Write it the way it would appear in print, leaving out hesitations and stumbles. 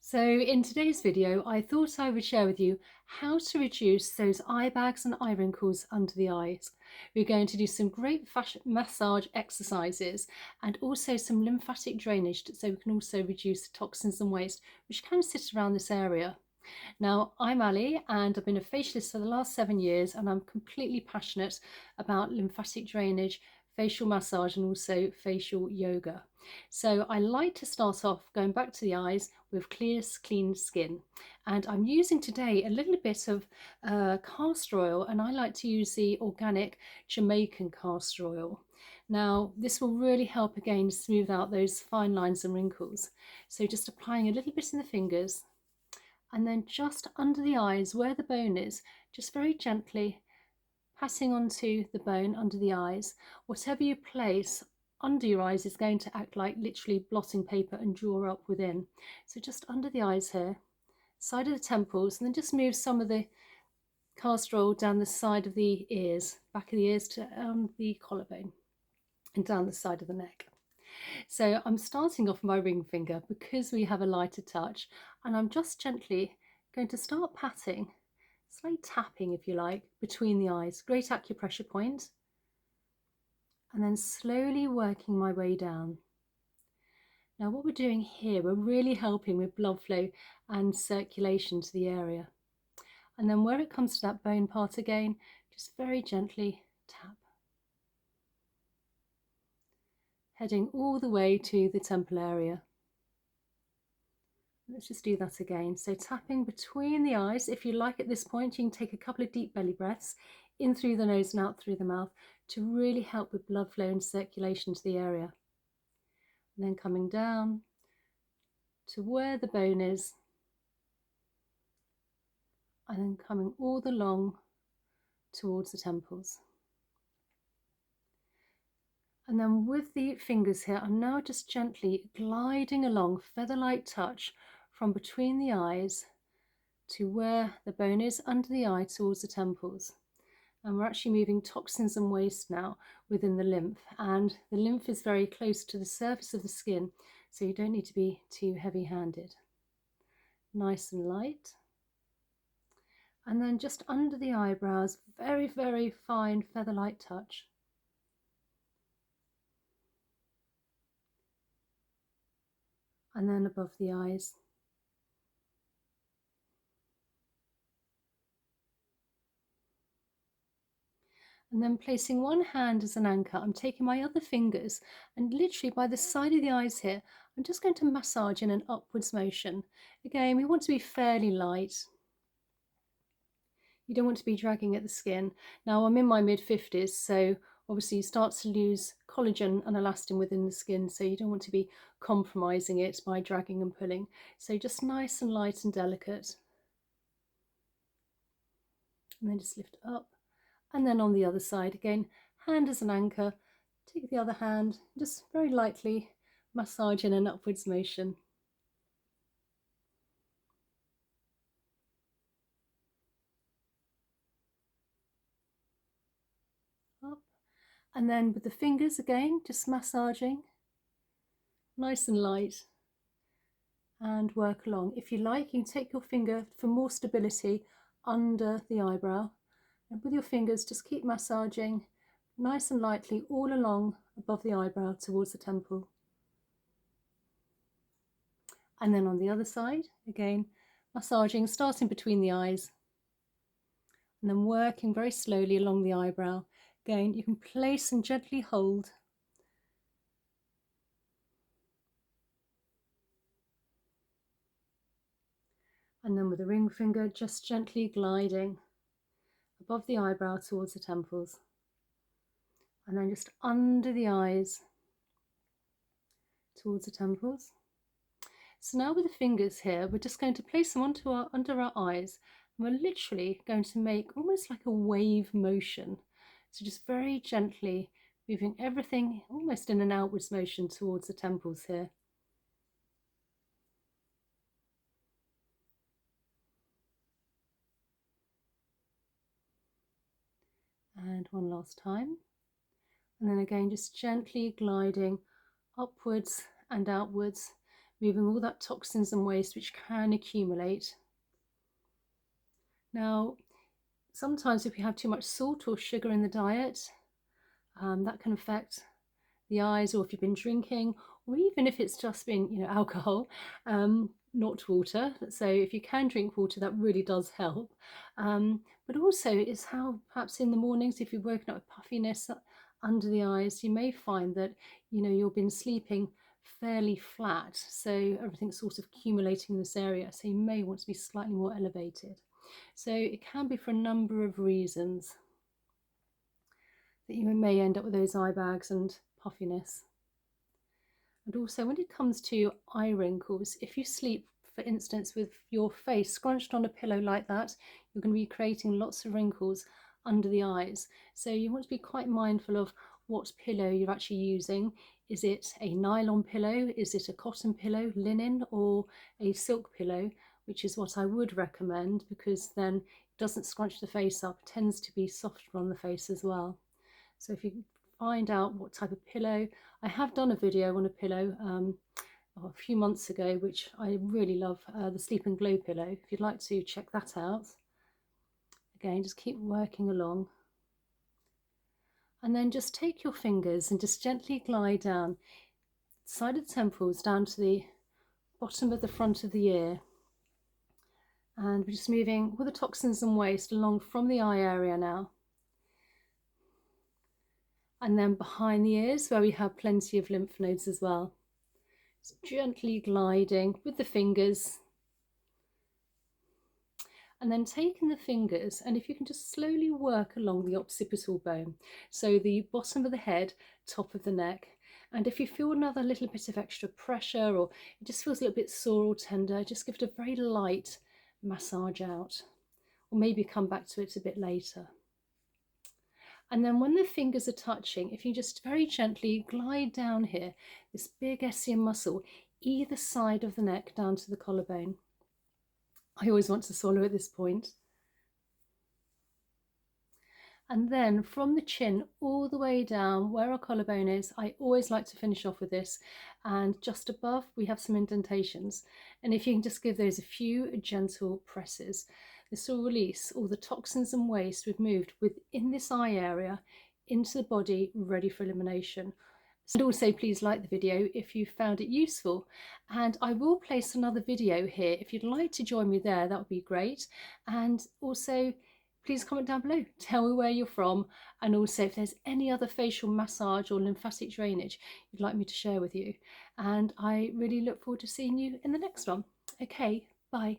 So in today's video, I thought I would share with you how to reduce those eye bags and eye wrinkles under the eyes. We're going to do some great massage exercises and also some lymphatic drainage so we can also reduce toxins and waste which can sit around this area. Now, I'm Ali and I've been a facialist for the last 7 years, and I'm completely passionate about lymphatic drainage, facial massage and also facial yoga. So I like to start off going back to the eyes with clear, clean skin. And I'm using today a little bit of castor oil, and I like to use the organic Jamaican castor oil. Now, this will really help again smooth out those fine lines and wrinkles. So just applying a little bit in the fingers, and then just under the eyes where the bone is, just very gently passing onto the bone under the eyes. Whatever you place under your eyes is going to act like literally blotting paper and draw up within. So just under the eyes here, side of the temples, and then just move some of the castor oil down the side of the ears, back of the ears to the collarbone, and down the side of the neck. So I'm starting off my ring finger because we have a lighter touch, and I'm just gently going to start patting, slight tapping if you like, between the eyes, great acupressure point, and then slowly working my way down. Now what we're doing here, we're really helping with blood flow and circulation to the area. And then where it comes to that bone part again, just very gently tap, heading all the way to the temple area. Let's just do that again. So tapping between the eyes. If you like at this point, you can take a couple of deep belly breaths in through the nose and out through the mouth to really help with blood flow and circulation to the area. And then coming down to where the bone is, and then coming all along towards the temples. And then with the fingers here, I'm now just gently gliding along, feather-like touch, from between the eyes to where the bone is under the eye towards the temples. And we're actually moving toxins and waste now within the lymph. And the lymph is very close to the surface of the skin, so you don't need to be too heavy-handed. Nice and light. And then just under the eyebrows, very, very fine feather-like touch. And then above the eyes. And then placing one hand as an anchor, I'm taking my other fingers and literally by the side of the eyes here, I'm just going to massage in an upwards motion. Again, we want to be fairly light. You don't want to be dragging at the skin. Now I'm in my mid-50s, so obviously you start to lose collagen and elastin within the skin, so you don't want to be compromising it by dragging and pulling. So just nice and light and delicate. And then just lift up. And then on the other side again, hand as an anchor, take the other hand, just very lightly massage in an upwards motion. Up. And then with the fingers again, just massaging, nice and light, and work along. If you like, you can take your finger for more stability under the eyebrow, and with your fingers just keep massaging nice and lightly all along above the eyebrow towards the temple. And then on the other side, again, massaging, starting between the eyes, and then working very slowly along the eyebrow. Again, you can place and gently hold. And then with the ring finger, just gently gliding above the eyebrow towards the temples. And then just under the eyes towards the temples. So now with the fingers here, we're just going to place them under our eyes, and we're literally going to make almost like a wave motion. So just very gently moving everything almost in an outwards motion towards the temples here. And one last time. And then again, just gently gliding upwards and outwards, moving all that toxins and waste which can accumulate. Now, sometimes if you have too much salt or sugar in the diet, that can affect the eyes, or if you've been drinking, or even if it's just been, alcohol, not water. So if you can drink water, that really does help. But also it's how perhaps in the mornings, if you're woken up with puffiness under the eyes, you may find that, you've been sleeping fairly flat. So everything's sort of accumulating in this area. So you may want to be slightly more elevated. So it can be for a number of reasons that you may end up with those eye bags and puffiness. And also when it comes to eye wrinkles, if you sleep, for instance, with your face scrunched on a pillow like that, you're going to be creating lots of wrinkles under the eyes. So you want to be quite mindful of what pillow you're actually using. Is it a nylon pillow? Is it a cotton pillow, linen, or a silk pillow? Which is what I would recommend, because then it doesn't scrunch the face up, it tends to be softer on the face as well. So if you find out what type of pillow, I have done a video on a pillow a few months ago, which I really love, the Sleep and Glow pillow. If you'd like to check that out. Again, just keep working along. And then just take your fingers and just gently glide down the side of the temples down to the bottom of the front of the ear. And we're just moving all the toxins and waste along from the eye area now. And then behind the ears, where we have plenty of lymph nodes as well. Just gently gliding with the fingers. And then taking the fingers, and if you can just slowly work along the occipital bone, so the bottom of the head, top of the neck. And if you feel another little bit of extra pressure, or it just feels a little bit sore or tender, just give it a very light massage out, or maybe come back to it a bit later. And then when the fingers are touching, if you just very gently glide down here, this big SCM muscle, either side of the neck down to the collarbone. I always want to swallow at this point. And then from the chin all the way down where our collarbone is, I always like to finish off with this. And just above, we have some indentations. And if you can just give those a few gentle presses, this will release all the toxins and waste we've moved within this eye area into the body, ready for elimination. And also please like the video if you found it useful, and I will place another video here if you'd like to join me there. That would be great. And also please comment down below, tell me where you're from, and also if there's any other facial massage or lymphatic drainage you'd like me to share with you. And I really look forward to seeing you in the next one. Okay, bye.